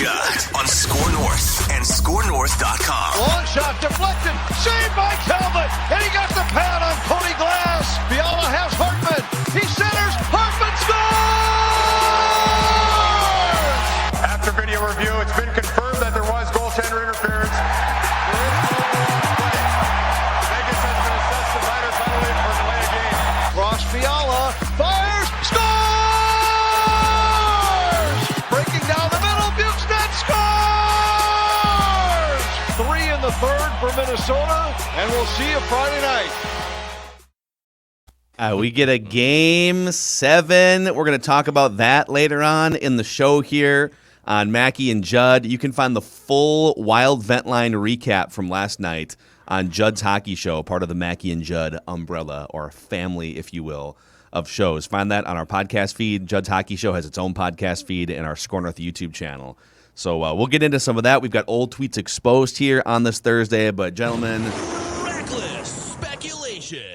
Judd on Score North and ScoreNorth.com. Long shot deflected, saved by Calvin, and he got the pad on Cody Glass. Fiala has Hartman. He centers. Hartman scores! After video review, it's been confirmed that there was goaltender interference. There is no goal in play. Vegas has been assessed the minor penalty for delay of game. Ross Fiala fires, scores! Breaking down the middle, Buxton scores! 3 in the third for Minnesota, and we'll see you Friday night. We get a Game 7. We're going to talk about that later on in the show here on Mackey and Judd. You can find the full Wild Vent Line recap from last night on Judd's Hockey Show, part of the Mackey and Judd umbrella, or family, if you will, of shows. Find that on our podcast feed. Judd's Hockey Show has its own podcast feed and our Score North YouTube channel. So we'll get into some of that. We've got old tweets exposed here on this Thursday, but gentlemen,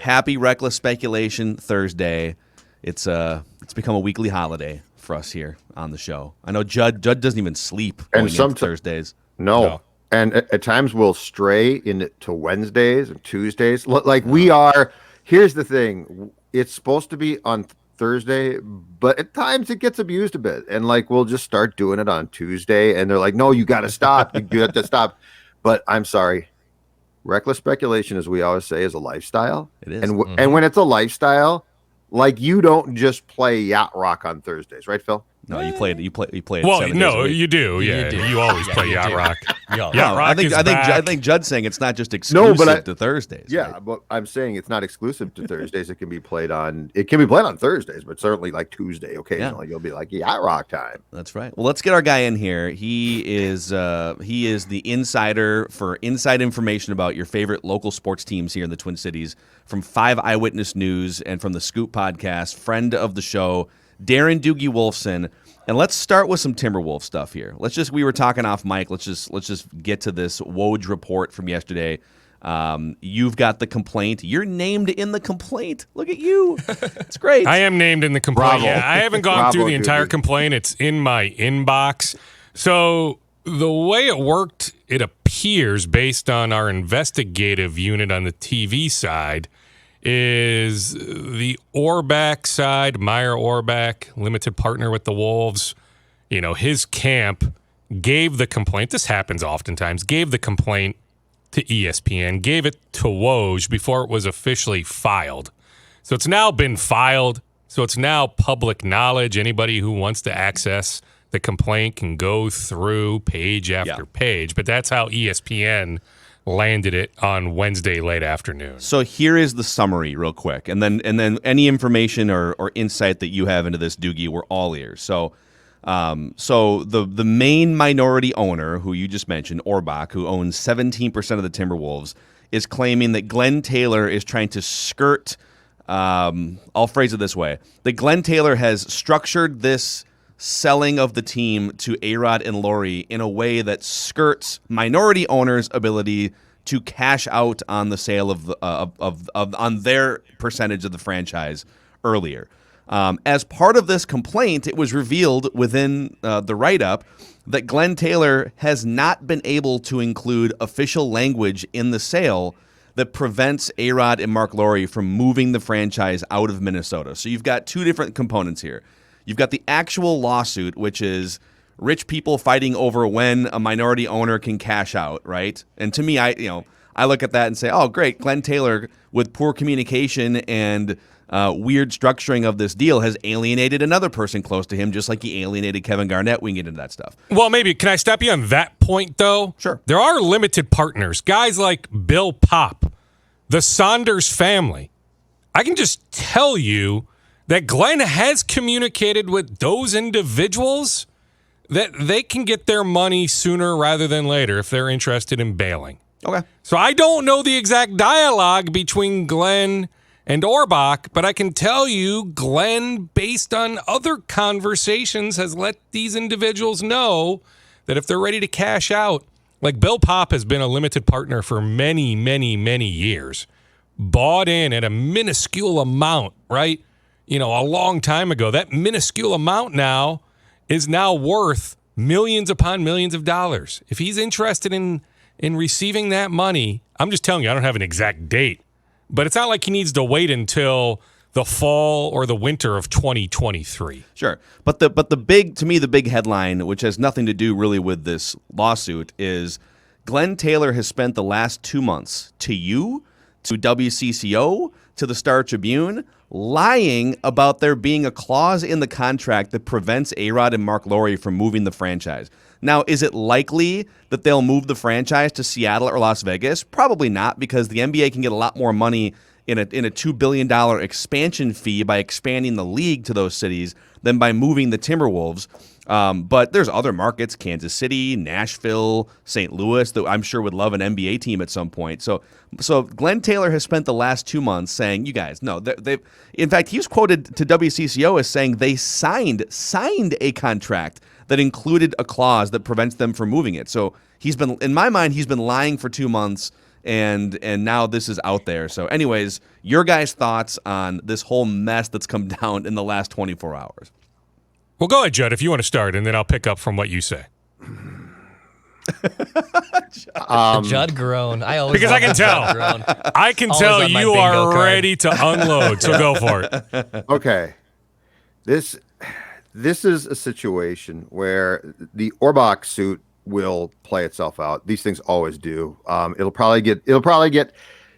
happy Reckless Speculation Thursday. It's become a weekly holiday for us here on the show. I know Judd doesn't even sleep going into Thursdays. No. And at times we'll stray into Wednesdays and Tuesdays. Like we are. Here's the thing. It's supposed to be on Thursday, but at times it gets abused a bit. And like we'll just start doing it on Tuesday. And they're like, no, you got to stop. You have to stop. But I'm sorry. Reckless speculation, as we always say, is a lifestyle. It is. And when it's a lifestyle, like you don't just play yacht rock on Thursdays, right, Phil? No, you play it. Well, 7 days no, a week. you do. Yeah, you always play yacht rock. Yacht rock I think Judd's saying it's not just exclusive to Thursdays. Yeah, right? but I'm saying it's not exclusive to Thursdays. It can be played on Thursdays, but certainly like Tuesday occasionally. You'll be like yacht rock time. That's right. Well, let's get our guy in here. He is the insider for inside information about your favorite local sports teams here in the Twin Cities from 5 Eyewitness News and from the Scoop Podcast. Friend of the show, Darren Doogie Wolfson. And let's start with some Timberwolves stuff here. We were talking off mic. Let's just get to this Woj report from yesterday. You've got the complaint. You're named in the complaint. Look at you. It's great. I am named in the complaint. Bravo. Yeah, I haven't gone through the entire complaint. It's in my inbox. So the way it worked, it appears, based on our investigative unit on the TV side, is the Orbach side, Meyer Orbach, limited partner with the Wolves, his camp gave the complaint. This happens oftentimes. Gave the complaint to ESPN, gave it to Woj before it was officially filed. So it's now been filed. So it's now public knowledge. Anybody who wants to access the complaint can go through page after page. But that's how ESPN landed it on Wednesday late afternoon. So here is the summary real quick. And then any information or insight that you have into this, Doogie, we're all ears. So the main minority owner, who you just mentioned, Orbach, who owns 17% of the Timberwolves, is claiming that Glen Taylor is trying to skirt, I'll phrase it this way, that Glen Taylor has structured this selling of the team to A-Rod and Lore in a way that skirts minority owners' ability to cash out on the sale of on their percentage of the franchise earlier. As part of this complaint, it was revealed within the write-up that Glen Taylor has not been able to include official language in the sale that prevents A-Rod and Marc Lore from moving the franchise out of Minnesota. So you've got two different components here. You've got the actual lawsuit, which is rich people fighting over when a minority owner can cash out, right? And to me, I look at that and say, oh, great, Glen Taylor, with poor communication and weird structuring of this deal, has alienated another person close to him, just like he alienated Kevin Garnett. We can get into that stuff. Well, maybe. Can I stop you on that point, though? Sure. There are limited partners, guys like Bill Popp, the Saunders family. I can just tell you that Glenn has communicated with those individuals that they can get their money sooner rather than later if they're interested in bailing. Okay. So I don't know the exact dialogue between Glenn and Orbach, but I can tell you Glenn, based on other conversations, has let these individuals know that if they're ready to cash out, like Bill Popp has been a limited partner for many, many, many years, bought in at a minuscule amount, right? A long time ago. That minuscule amount now is now worth millions upon millions of dollars. If he's interested in receiving that money, I'm just telling you, I don't have an exact date, but it's not like he needs to wait until the fall or the winter of 2023. Sure. But the big headline, which has nothing to do really with this lawsuit, is Glen Taylor has spent the last 2 months to you, to WCCO, to the Star Tribune, lying about there being a clause in the contract that prevents A-Rod and Marc Lore from moving the franchise. Now, is it likely that they'll move the franchise to Seattle or Las Vegas? Probably not, because the NBA can get a lot more money in a $2 billion expansion fee by expanding the league to those cities than by moving the Timberwolves. But there's other markets, Kansas City, Nashville, St. Louis, that I'm sure would love an NBA team at some point. So Glen Taylor has spent the last 2 months saying, you guys, no, they've. In fact, he was quoted to WCCO as saying they signed a contract that included a clause that prevents them from moving it. So he's been, in my mind, he's been lying for 2 months. And now this is out there. So anyways, your guys' thoughts on this whole mess that's come down in the last 24 hours. Well, go ahead, Judd, if you want to start, and then I'll pick up from what you say. Judd groan. I always because I can tell. I can tell you are ready to unload. So go for it. Okay, this is a situation where the Orbach suit will play itself out. These things always do. It'll probably get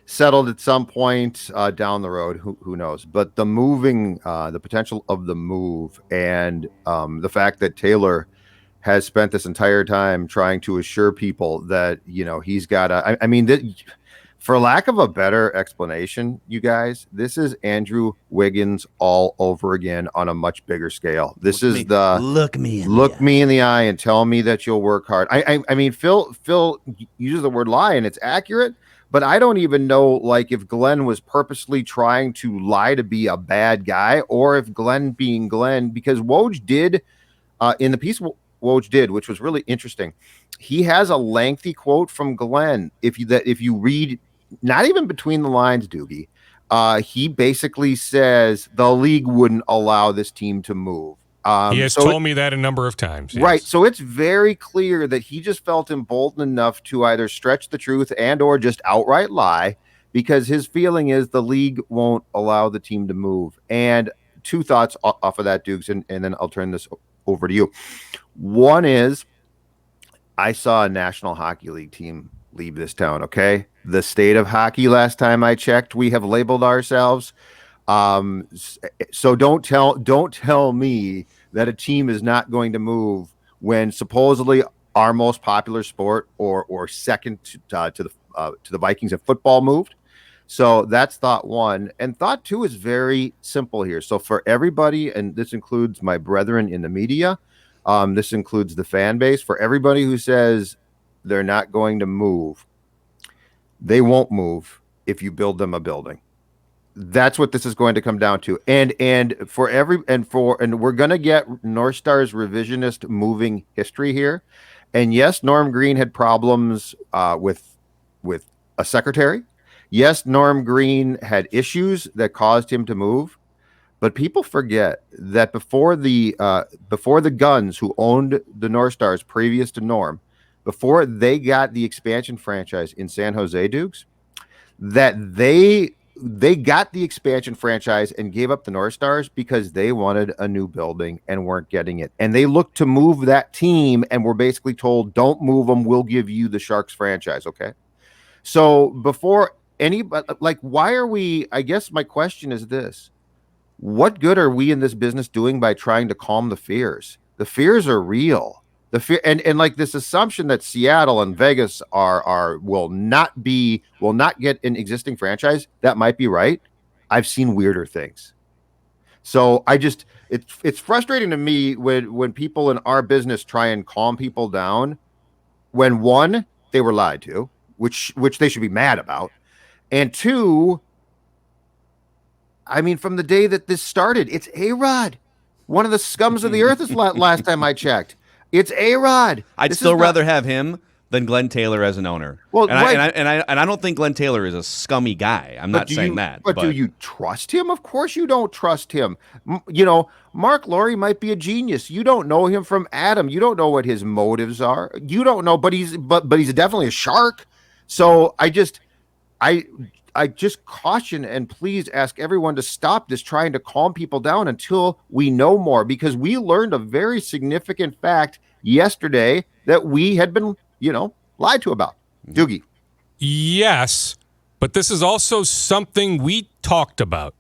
settled at some point down the road. Who knows? But the potential of the move, and the fact that Taylor has spent this entire time trying to assure people that he's got a. I mean, for lack of a better explanation, you guys, this is Andrew Wiggins all over again on a much bigger scale. This is look me in the eye and tell me that you'll work hard. I mean, Phil uses the word lie, and it's accurate, but I don't even know if Glenn was purposely trying to lie to be a bad guy, or if Glenn being Glenn, because Woj did in the piece Woj did, which was really interesting. He has a lengthy quote from Glenn. If you read. Not even between the lines, Doogie. He basically says the league wouldn't allow this team to move. He has told me that a number of times. Yes. Right. So it's very clear that he just felt emboldened enough to either stretch the truth and or just outright lie, because his feeling is the league won't allow the team to move. And two thoughts off of that, Dukes, and then I'll turn this over to you. One is I saw a National Hockey League team leave this town, okay? The state of hockey, last time I checked, we have labeled ourselves. So don't tell me that a team is not going to move when supposedly our most popular sport or second to the Vikings in football moved. So that's thought one. And thought two is very simple here. So for everybody, and this includes my brethren in the media, this includes the fan base, for everybody who says they're not going to move, they won't move if you build them a building. That's what this is going to come down to. And we're going to get North Star's revisionist moving history here. And yes, Norm Green had problems with a secretary. Yes, Norm Green had issues that caused him to move. But people forget that before the Guns, who owned the North Stars previous to Norm, before they got the expansion franchise in San Jose, Dukes, that they got the expansion franchise and gave up the North Stars because they wanted a new building and weren't getting it. And they looked to move that team and were basically told, don't move them, we'll give you the Sharks franchise, okay? So before why are we, I guess my question is this, what good are we in this business doing by trying to calm the fears? The fears are real. The fear and this assumption that Seattle and Vegas will not get an existing franchise, that might be right. I've seen weirder things. So it's frustrating to me when people in our business try and calm people down when, one, they were lied to, which they should be mad about, and two, I mean, from the day that this started, it's A-Rod, one of the scums of the earth. Is last time I checked. It's A-Rod. I'd still rather have him than Glen Taylor as an owner. Well, and I don't think Glen Taylor is a scummy guy. I'm not saying that. But do you trust him? Of course you don't trust him. Marc Lore might be a genius. You don't know him from Adam. You don't know what his motives are. You don't know, but he's definitely a shark. So I just caution and please ask everyone to stop this trying to calm people down until we know more, because we learned a very significant fact yesterday that we had been, lied to about. Doogie. Yes, but this is also something we talked about.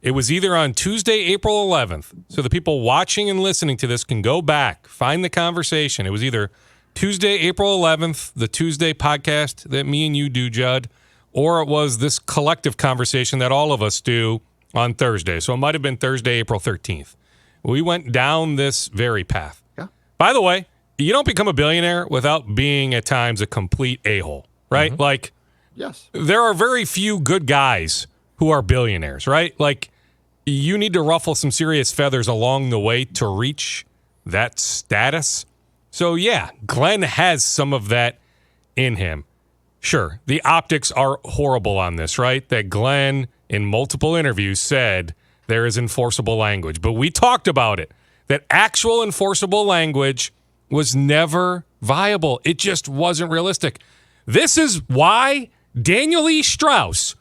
It was either on Tuesday, April 11th. So the people watching and listening to this can go back, find the conversation. It was either Tuesday, April 11th, the Tuesday podcast that me and you do, Judd, or it was this collective conversation that all of us do on Thursday. So it might have been Thursday, April 13th. We went down this very path. Yeah. By the way, you don't become a billionaire without being at times a complete a-hole, right? Mm-hmm. Like, yes, there are very few good guys who are billionaires, right? Like, you need to ruffle some serious feathers along the way to reach that status. So, yeah, Glen has some of that in him. Sure, the optics are horrible on this, right? That Glen, in multiple interviews, said there is enforceable language. But we talked about it, that actual enforceable language was never viable. It just wasn't realistic. This is why Daniel E. Strauss,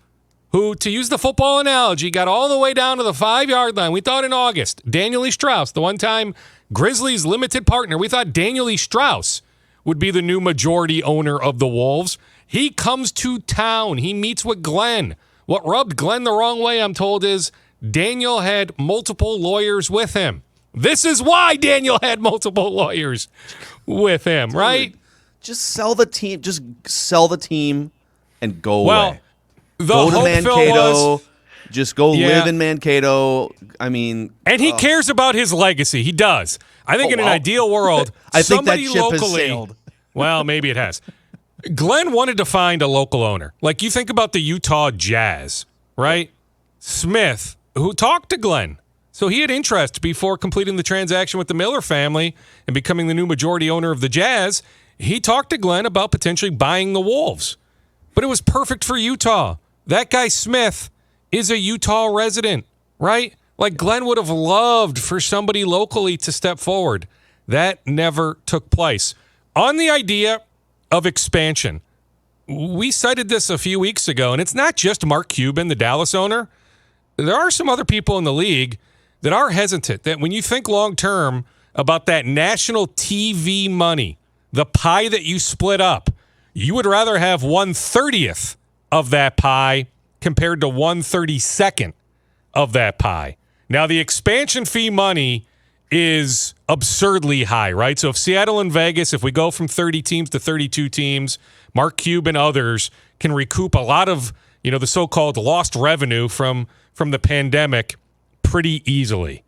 who, to use the football analogy, got all the way down to the 5-yard line. We thought in August, Daniel E. Strauss, the one-time Grizzlies limited partner, we thought Daniel E. Strauss would be the new majority owner of the Wolves. He comes to town. He meets with Glen. What rubbed Glen the wrong way, I'm told, is Daniel had multiple lawyers with him. This is why Daniel had multiple lawyers with him, right? Just sell the team. Just sell the team and go away. Go to Mankato. Just go live in Mankato. I mean, and he cares about his legacy. He does. I think in an ideal world, I think that somebody ship locally. has sailed. Well, maybe it has. Glen wanted to find a local owner. Like, you think about the Utah Jazz, right? Smith, who talked to Glen. So he had interest before completing the transaction with the Miller family and becoming the new majority owner of the Jazz. He talked to Glen about potentially buying the Wolves. But it was perfect for Utah. That guy Smith is a Utah resident, right? Like, Glen would have loved for somebody locally to step forward. That never took place. On the idea of expansion, we cited this a few weeks ago, and it's not just Mark Cuban, the Dallas owner. There are some other people in the league that are hesitant, that when you think long-term about that national TV money, the pie that you split up, you would rather have 1/30th of that pie compared to 1/32nd of that pie. Now, the expansion fee money is absurdly high, right? So if Seattle and Vegas, if we go from 30 teams to 32 teams, Mark Cuban and others can recoup a lot of, the so-called lost revenue from the pandemic pretty easily.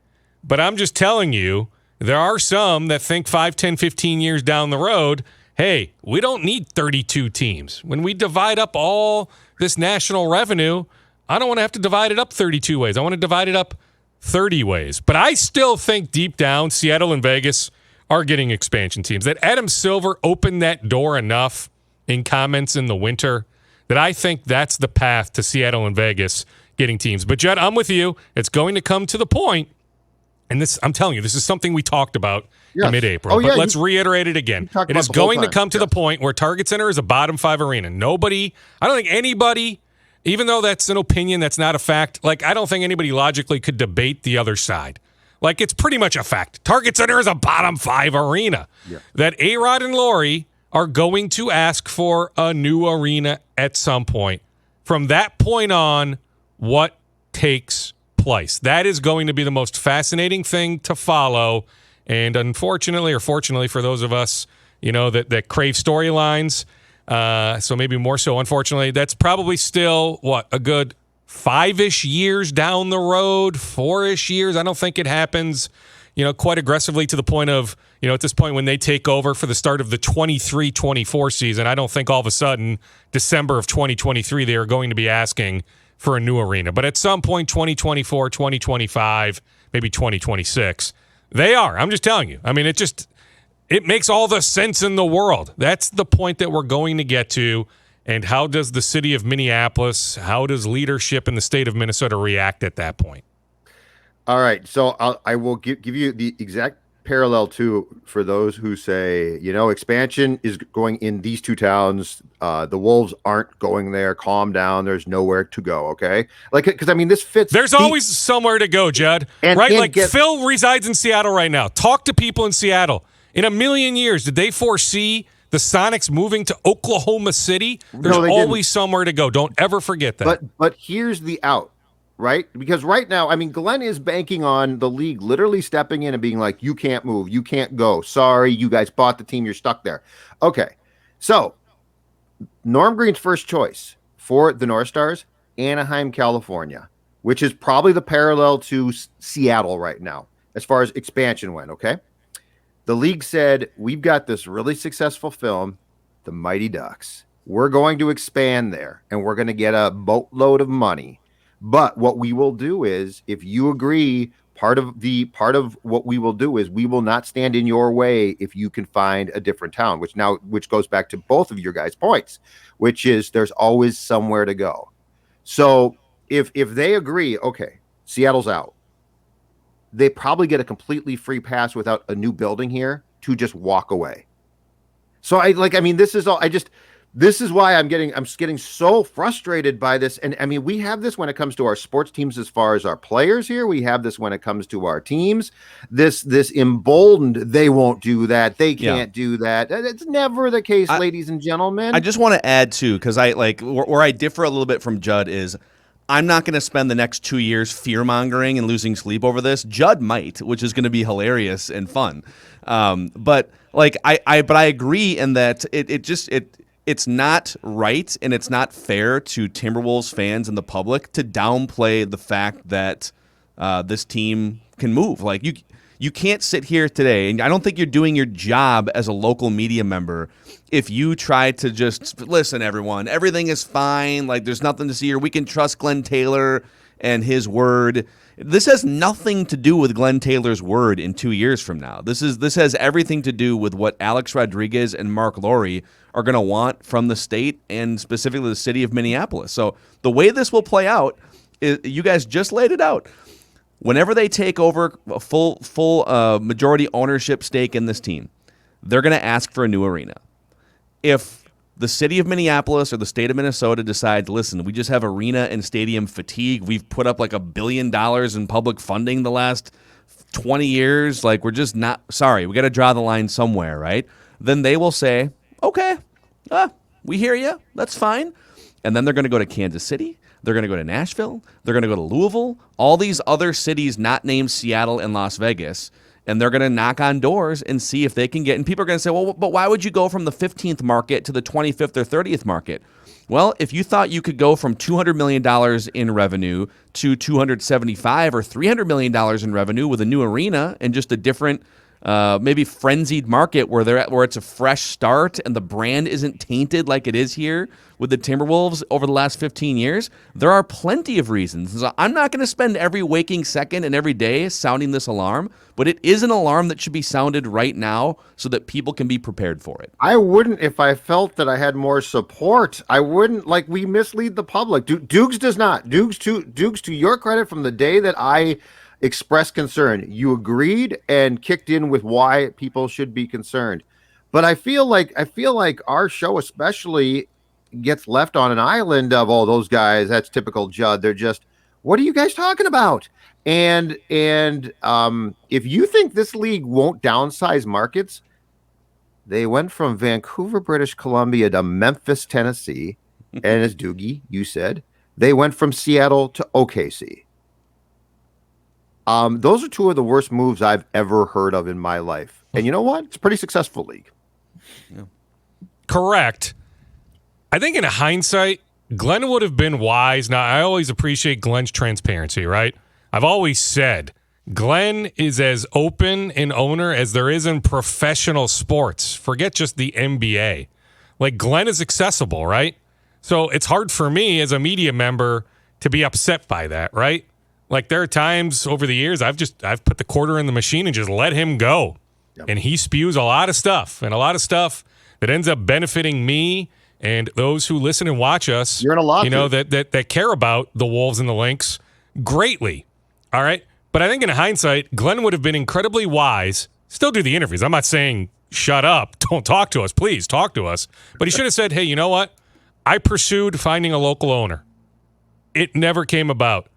But I'm just telling you, there are some that think 5, 10, 15 years down the road, hey, we don't need 32 teams. When we divide up all this national revenue, I don't want to have to divide it up 32 ways. I want to divide it up 30 ways. But I still think deep down, Seattle and Vegas are getting expansion teams. That Adam Silver opened that door enough in comments in the winter that I think that's the path to Seattle and Vegas getting teams. But Judd, I'm with you. It's going to come to the point, and this, I'm telling you, this is something we talked about in mid-April. But let's reiterate it again. It is going to come to the point where Target Center is a bottom 5 arena. I don't think anybody, even though that's an opinion, that's not a fact, like, I don't think anybody logically could debate the other side. Like, it's pretty much a fact. Target Center is a bottom 5 arena. Yeah. That A-Rod and Lore are going to ask for a new arena at some point. From that point on, what takes place? That is going to be the most fascinating thing to follow. And unfortunately, or fortunately for those of us, that crave storylines, so maybe more so, unfortunately, that's probably still, a good 5-ish years down the road, 4-ish years. I don't think it happens, quite aggressively to the point of, at this point when they take over for the start of the 23-24 season, I don't think all of a sudden, December of 2023, they are going to be asking for a new arena. But at some point, 2024, 2025, maybe 2026, they are. I'm just telling you. I mean, it makes all the sense in the world. That's the point that we're going to get to. And how does the city of Minneapolis, how does leadership in the state of Minnesota react at that point? All right, so I will give you the exact parallel too for those who say, expansion is going in these two towns. The Wolves aren't going there. Calm down. There's nowhere to go. Okay, because this fits. There's always somewhere to go, Judd. Right? Phil resides in Seattle right now. Talk to people in Seattle. In a million years, did they foresee the Sonics moving to Oklahoma City? There's always somewhere to go. Don't ever forget that. But here's the out. Right? Because right now, Glenn is banking on the league literally stepping in and being like, you can't move. You can't go. Sorry, you guys bought the team. You're stuck there. Okay. So Norm Green's first choice for the North Stars, Anaheim, California, which is probably the parallel to Seattle right now as far as expansion went. Okay. The league said, we've got this really successful film, The Mighty Ducks. We're going to expand there and we're going to get a boatload of money. But what we will do is, if you agree, part of what we will do is we will not stand in your way if you can find a different town, which goes back to both of your guys' points, which is there's always somewhere to go. So if they agree, okay, Seattle's out, they probably get a completely free pass without a new building here to just walk away. So this is why I'm getting so frustrated by this. And we have this when it comes to our sports teams as far as our players here. We have this when it comes to our teams. This emboldened, they won't do that. They can't do that. It's never the case, ladies and gentlemen. I just want to add too, because where I differ a little bit from Judd is I'm not going to spend the next 2 years fear-mongering and losing sleep over this. Judd might, which is going to be hilarious and fun. But I agree in that it's not right and it's not fair to Timberwolves fans and the public to downplay the fact that this team can move. You can't sit here today, and I don't think you're doing your job as a local media member if you try to just listen, everyone, everything is fine. There's nothing to see here. We can trust Glen Taylor and his word. This has nothing to do with Glen Taylor's word in 2 years from now. This has everything to do with what Alex Rodriguez and Marc Lore are going to want from the state and specifically the city of Minneapolis. So the way this will play out, you guys just laid it out. Whenever they take over a full majority ownership stake in this team, they're going to ask for a new arena. If the city of Minneapolis or the state of Minnesota decides, listen, we just have arena and stadium fatigue. We've put up $1 billion in public funding the last 20 years. We're just not sorry. We got to draw the line somewhere, right? Then they will say, okay, we hear you. That's fine. And then they're going to go to Kansas City. They're going to go to Nashville. They're going to go to Louisville, all these other cities not named Seattle and Las Vegas, and they're going to knock on doors and see if they can get – and people are going to say, well, but why would you go from the 15th market to the 25th or 30th market? Well, if you thought you could go from $200 million in revenue to $275 or $300 million in revenue with a new arena and just a different maybe frenzied market where it's a fresh start and the brand isn't tainted like it is here with the Timberwolves over the last 15 years, there are plenty of reasons. So I'm not going to spend every waking second and every day sounding this alarm, but it is an alarm that should be sounded right now so that people can be prepared for it. I wouldn't if I felt that I had more support. I wouldn't we mislead the public. Dukes does not. Dukes, to your credit, from the day that I expressed concern, you agreed and kicked in with why people should be concerned. But I feel like our show especially gets left on an island of, oh, those guys, that's typical Judd. They're just, what are you guys talking about? And if you think this league won't downsize markets, they went from Vancouver, British Columbia to Memphis, Tennessee. And as Doogie, you said, they went from Seattle to OKC. Those are two of the worst moves I've ever heard of in my life. And you know what? It's a pretty successful league. Yeah. Correct. I think in hindsight, Glenn would have been wise. Now, I always appreciate Glenn's transparency, right? I've always said Glenn is as open an owner as there is in professional sports. Forget just the NBA. Glenn is accessible, right? So it's hard for me as a media member to be upset by that, right? There are times over the years I've put the quarter in the machine and just let him go. And he spews a lot of stuff, and a lot of stuff that ends up benefiting me and those who listen and watch us. You're in a lawsuit. That care about the Wolves and the Lynx greatly. All right? But I think in hindsight, Glenn would have been incredibly wise. Still do the interviews. I'm not saying shut up, don't talk to us, please talk to us. But he should have said, hey, you know what? I pursued finding a local owner. It never came about.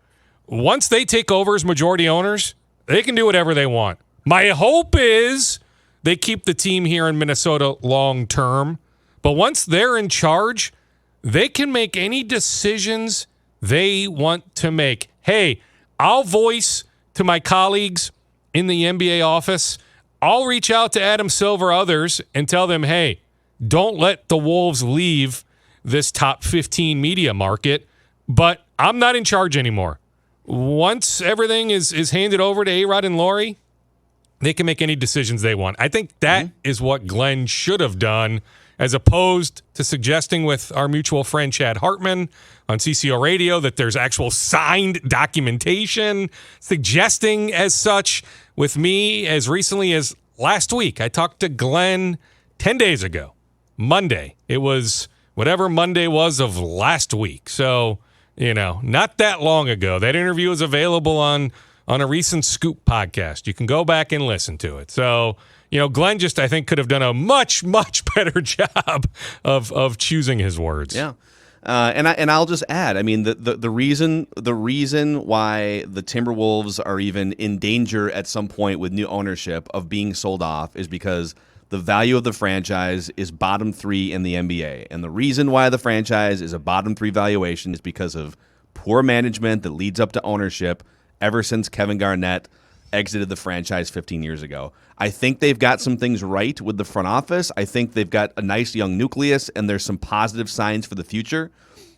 Once they take over as majority owners, they can do whatever they want. My hope is they keep the team here in Minnesota long term. But once they're in charge, they can make any decisions they want to make. Hey, I'll voice to my colleagues in the NBA office. I'll reach out to Adam Silver, others, and tell them, hey, don't let the Wolves leave this top 15 media market. But I'm not in charge anymore. Once everything is handed over to A-Rod and Lore, they can make any decisions they want. I think that is what Glenn should have done, as opposed to suggesting with our mutual friend Chad Hartman on CCO Radio that there's actual signed documentation suggesting as such. With me as recently as last week, I talked to Glenn 10 days ago, Monday. It was whatever Monday was of last week. So, not that long ago. That interview is available on a recent Scoop podcast. You can go back and listen to it. So, Glenn just, I think, could have done a much, much better job of choosing his words. Yeah. And I'll just add, I mean, the reason why the Timberwolves are even in danger at some point with new ownership of being sold off is because the value of the franchise is bottom 3 in the NBA. And the reason why the franchise is a bottom 3 valuation is because of poor management that leads up to ownership ever since Kevin Garnett exited the franchise 15 years ago. I think they've got some things right with the front office. I think they've got a nice young nucleus, and there's some positive signs for the future.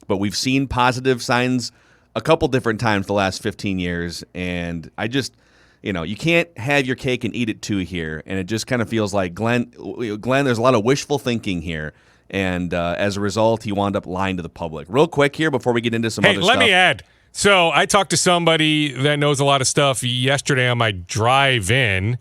But we've seen positive signs a couple different times the last 15 years, and I just, you can't have your cake and eat it too here. And it just kind of feels like Glenn, there's a lot of wishful thinking here. And as a result, he wound up lying to the public. Real quick here before we get into some other stuff. Let me add. So I talked to somebody that knows a lot of stuff yesterday on my drive in.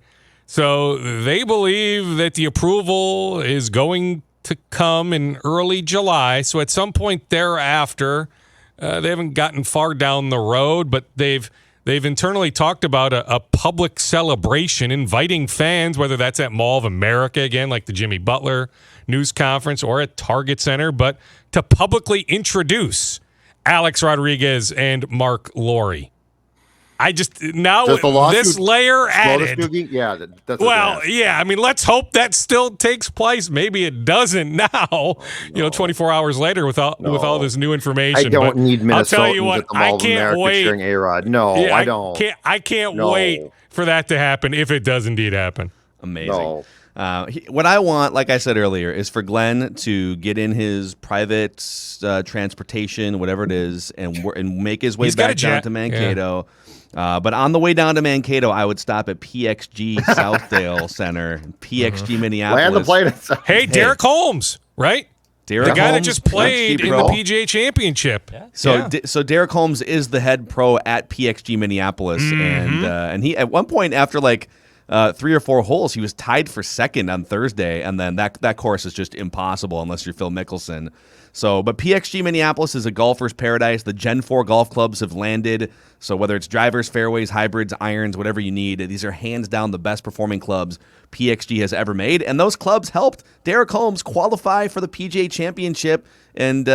So they believe that the approval is going to come in early July. So at some point thereafter, they haven't gotten far down the road, but they've internally talked about a public celebration, inviting fans, whether that's at Mall of America again, like the Jimmy Butler news conference, or at Target Center, but to publicly introduce Alex Rodriguez and Marc Lore. I just now this layer added. Yeah, that's I mean, let's hope that still takes place. Maybe it doesn't now. 24 hours later with all this new information. I don't need Minnesotans I'll tell you what, at the Mall I can't of America wait. cheering A-Rod. No, Yeah, I don't. I can't wait for that to happen if it does indeed happen. Amazing. No. What I want, like I said earlier, is for Glenn to get in his private transportation, whatever it is, and make his way back down to Mankato. Yeah. But on the way down to Mankato, I would stop at PXG Southdale Center, PXG Minneapolis. Land the plane. Hey, Derek Holmes, right? Derek the guy Holmes, that just played in the PGA Championship. Yeah. So Derek Holmes is the head pro at PXG Minneapolis, and he at one point after 3 or 4 holes, he was tied for second on Thursday, and then that course is just impossible unless you're Phil Mickelson. But PXG Minneapolis is a golfer's paradise. The Gen 4 golf clubs have landed. So whether it's drivers, fairways, hybrids, irons, whatever you need, these are hands down the best performing clubs PXG has ever made. And those clubs helped Derek Holmes qualify for the PGA Championship and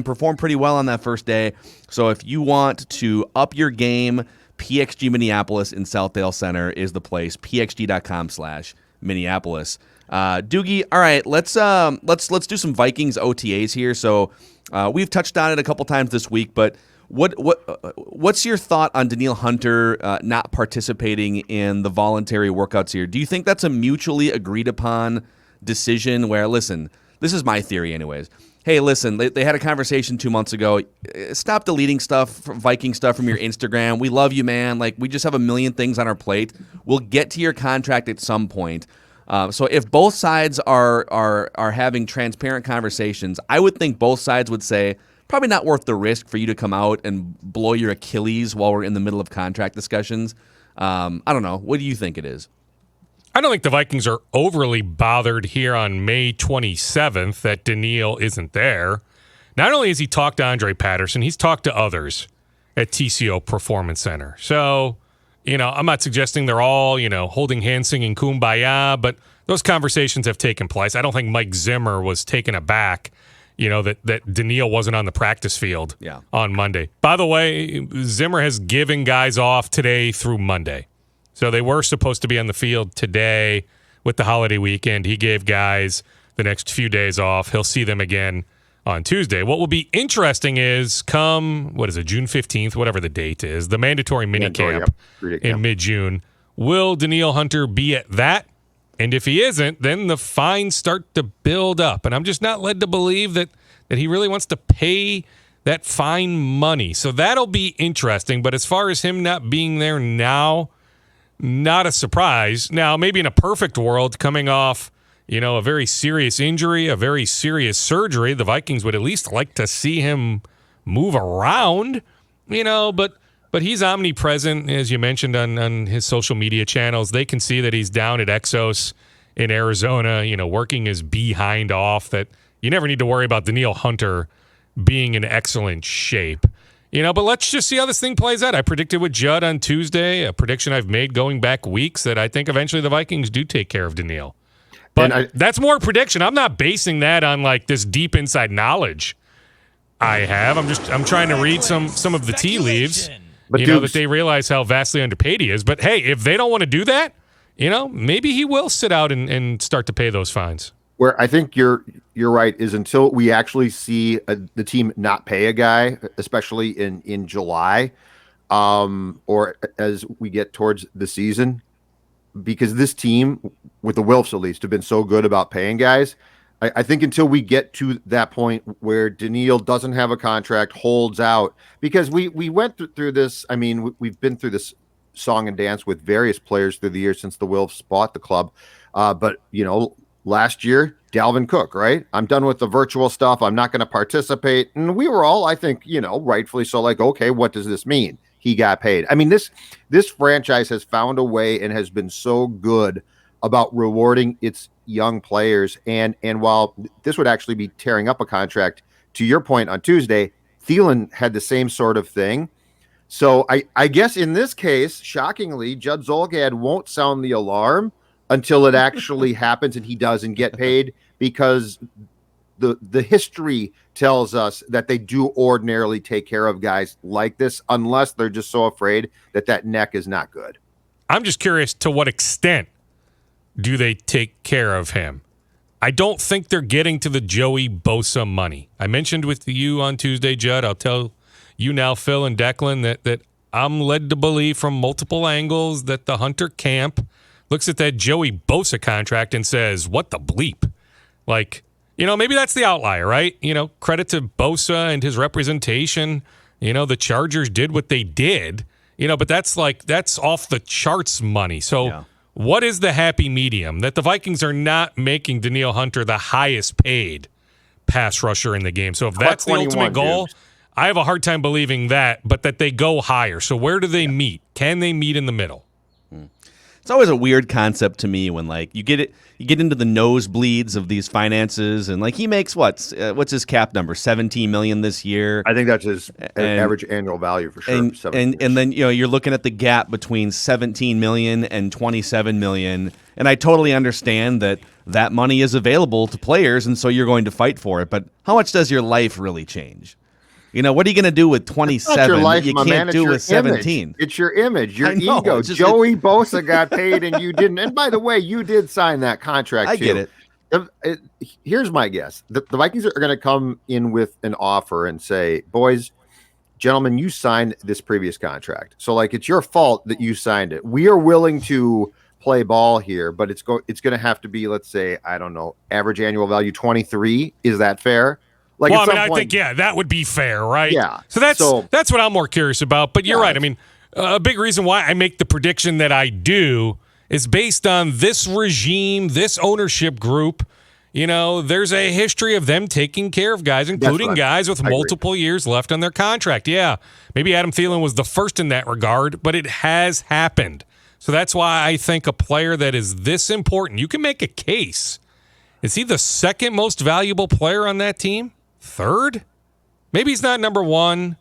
perform pretty well on that first day. So if you want to up your game, PXG Minneapolis in Southdale Center is the place. PXG.com/Minneapolis. Doogie, all right, let's do some Vikings OTAs here. So we've touched on it a couple times this week, but what's your thought on Danielle Hunter not participating in the voluntary workouts here? Do you think that's a mutually agreed upon decision where, listen, this is my theory anyways. Hey, listen, they had a conversation 2 months ago. Stop deleting stuff, Viking stuff from your Instagram. We love you, man. We just have a million things on our plate. We'll get to your contract at some point. So if both sides are having transparent conversations, I would think both sides would say, probably not worth the risk for you to come out and blow your Achilles while we're in the middle of contract discussions. I don't know. What do you think it is? I don't think the Vikings are overly bothered here on May 27th that Danielle isn't there. Not only has he talked to Andre Patterson, he's talked to others at TCO Performance Center. So, I'm not suggesting they're all, holding hands singing Kumbaya, but those conversations have taken place. I don't think Mike Zimmer was taken aback, that Danielle wasn't on the practice field on Monday. By the way, Zimmer has given guys off today through Monday. So they were supposed to be on the field today with the holiday weekend. He gave guys the next few days off. He'll see them again on Tuesday. What will be interesting is June 15th, whatever the date is, the mandatory minicamp in mid-June. Will Danielle Hunter be at that? And if he isn't, then the fines start to build up. And I'm just not led to believe that he really wants to pay that fine money. So that'll be interesting. But as far as him not being there now, not a surprise. Now, maybe in a perfect world, coming off, a very serious injury, a very serious surgery, the Vikings would at least like to see him move around, but he's omnipresent, as you mentioned, on his social media channels. They can see that he's down at Exos in Arizona, working his behind off, that you never need to worry about Danielle Hunter being in excellent shape. But let's just see how this thing plays out. I predicted with Judd on Tuesday, a prediction I've made going back weeks, that I think eventually the Vikings do take care of Danielle. But that's more prediction. I'm not basing that on like this deep inside knowledge I have. I'm trying to read some of the tea leaves, but that they realize how vastly underpaid he is. But hey, if they don't want to do that, maybe he will sit out and start to pay those fines. Where I think you're right is until we actually see the team not pay a guy, especially in July, or as we get towards the season, because this team, with the Wilfs at least, have been so good about paying guys. I think until we get to that point where Danielle doesn't have a contract, holds out, because we went through this. I mean, we've been through this song and dance with various players through the years since the Wilfs bought the club. But last year, Dalvin Cook, right? I'm done with the virtual stuff. I'm not going to participate. And we were all, I think, rightfully so, like, okay, what does this mean? He got paid. I mean, this franchise has found a way and has been so good about rewarding its young players. And while this would actually be tearing up a contract, to your point on Tuesday, Thielen had the same sort of thing. So I guess in this case, shockingly, Judd Zolgad won't sound the alarm until it actually happens and he doesn't get paid, because the history tells us that they do ordinarily take care of guys like this, unless they're just so afraid that neck is not good. I'm just curious, to what extent do they take care of him? I don't think they're getting to the Joey Bosa money. I mentioned with you on Tuesday, Judd, I'll tell you now, Phil and Declan, that I'm led to believe from multiple angles that the Hunter camp looks at that Joey Bosa contract and says, what the bleep? Like, maybe that's the outlier, right? Credit to Bosa and his representation. The Chargers did what they did, but that's off the charts money. So what is the happy medium? That the Vikings are not making Danielle Hunter the highest paid pass rusher in the game. So if that's the ultimate goal, dude, I have a hard time believing that, but that they go higher. So where do they meet? Can they meet in the middle? It's always a weird concept to me when you get into the nosebleeds of these finances, and he makes what's his cap number, $17 million this year. I think that's his average annual value for sure. And then you're looking at the gap between $17 million and $27 million, and I totally understand that money is available to players, and so you're going to fight for it. But how much does your life really change? What are you going to do with 27? Life, you can't do with 17. Image. It's your image, your ego. Joey Bosa got paid and you didn't. And by the way, you did sign that contract. I get it. Here's my guess. The Vikings are going to come in with an offer and say, boys, gentlemen, you signed this previous contract. So it's your fault that you signed it. We are willing to play ball here, but it's going to have to be, let's say, I don't know, average annual value 23. Is that fair? I think that would be fair, right? Yeah. So that's what I'm more curious about. But you're right. I mean, a big reason why I make the prediction that I do is based on this regime, this ownership group. There's a history of them taking care of guys, including guys with multiple years left on their contract. Yeah, maybe Adam Thielen was the first in that regard, but it has happened. So that's why I think a player that is this important, you can make a case. Is he the second most valuable player on that team? Third? Maybe he's not number one,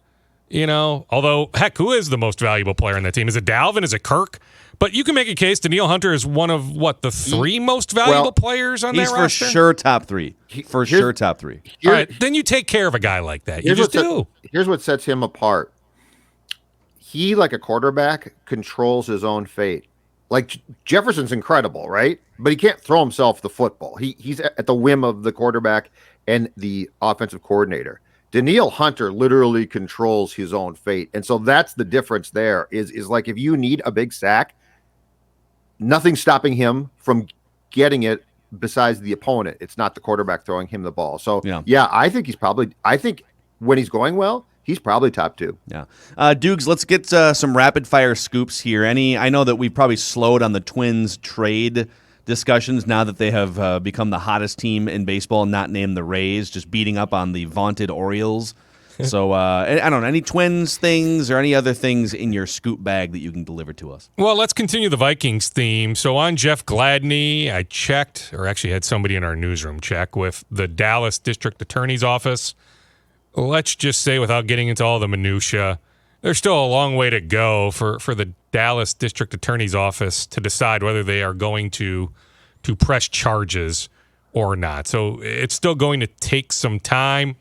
although, heck, who is the most valuable player on that team? Is it Dalvin? Is it Kirk? But you can make a case Danielle Hunter is one of, the three most valuable players on that roster? He's for sure top three. Top three. All right, then you take care of a guy like that. You just do. Here's what sets him apart. He, like a quarterback, controls his own fate. Like, Jefferson's incredible, right? But he can't throw himself the football. He's at the whim of the quarterback and the offensive coordinator. Danielle Hunter literally controls his own fate. And so that's the difference there is like, if you need a big sack, nothing's stopping him from getting it besides the opponent. It's not the quarterback throwing him the ball. So, I think when he's going well, he's probably top two. Yeah. Dukes, let's get some rapid-fire scoops here. I know that we've probably slowed on the Twins trade discussions now that they have become the hottest team in baseball and not named the Rays, just beating up on the vaunted Orioles. So, I don't know, any Twins things or any other things in your scoop bag that you can deliver to us? Well, let's continue the Vikings theme. So on Jeff Gladney, I checked, or actually had somebody in our newsroom check with the Dallas District Attorney's Office. Let's just say, without getting into all the minutia, there's still a long way to go for the Dallas District Attorney's Office to decide whether they are going to press charges or not. So it's still going to take some time.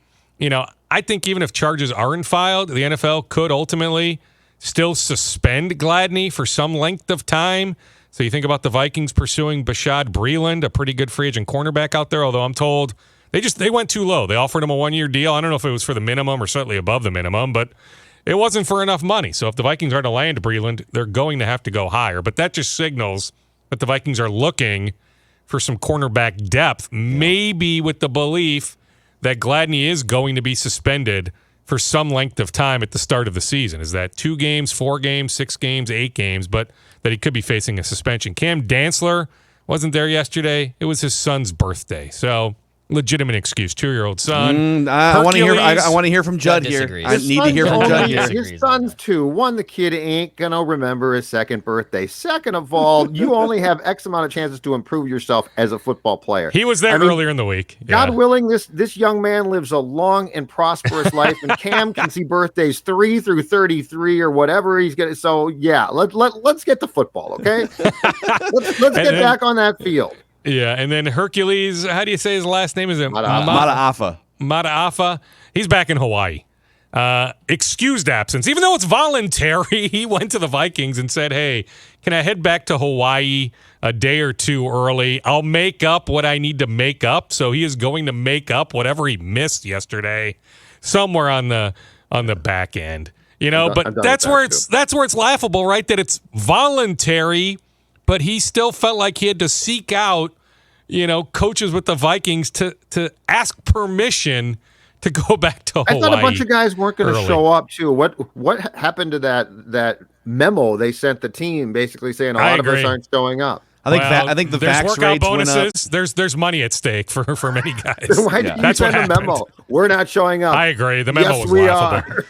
I think even if charges aren't filed, the NFL could ultimately still suspend Gladney for some length of time. So you think about the Vikings pursuing Bashad Breeland, a pretty good free agent cornerback out there, although I'm told they went too low. They offered him a 1-year deal. I don't know if it was for the minimum or slightly above the minimum, but it wasn't for enough money. So if the Vikings are to land Breeland, they're going to have to go higher. But that just signals that the Vikings are looking for some cornerback depth, maybe with the belief that Gladney is going to be suspended for some length of time at the start of the season. Is that 2 games, 4 games, 6 games, 8 games, but that he could be facing a suspension. Cam Dantzler wasn't there yesterday. It was his son's birthday. So legitimate excuse. 2-year-old son. I want to hear from Judd here. I need to hear from Judd here. His son's 2. One, the kid ain't gonna remember his second birthday. Second of all, you only have X amount of chances to improve yourself as a football player. He was there earlier in the week. God willing, this young man lives a long and prosperous life, and Cam can see birthdays 3 through 33 or whatever he's gonna. So let's get to football, okay? let's get back on that field. Yeah, and then Hercules, how do you say his last name? Is it Mataafa? Mataafa. He's back in Hawaii. Excused absence. Even though it's voluntary, he went to the Vikings and said, hey, can I head back to Hawaii a day or two early? I'll make up what I need to make up. So he is going to make up whatever he missed yesterday somewhere on the back end. But that's where it's laughable, right? That it's voluntary, but he still felt like he had to seek out coaches with the Vikings to ask permission to go back to Hawaii. I thought a bunch of guys weren't going to show up too. What happened to that memo they sent the team, basically saying a lot of us aren't showing up? I think the there's vax workout rates bonuses. Went up. There's money at stake for many guys. Why did you send a memo? We're not showing up. I agree. The memo was laughable.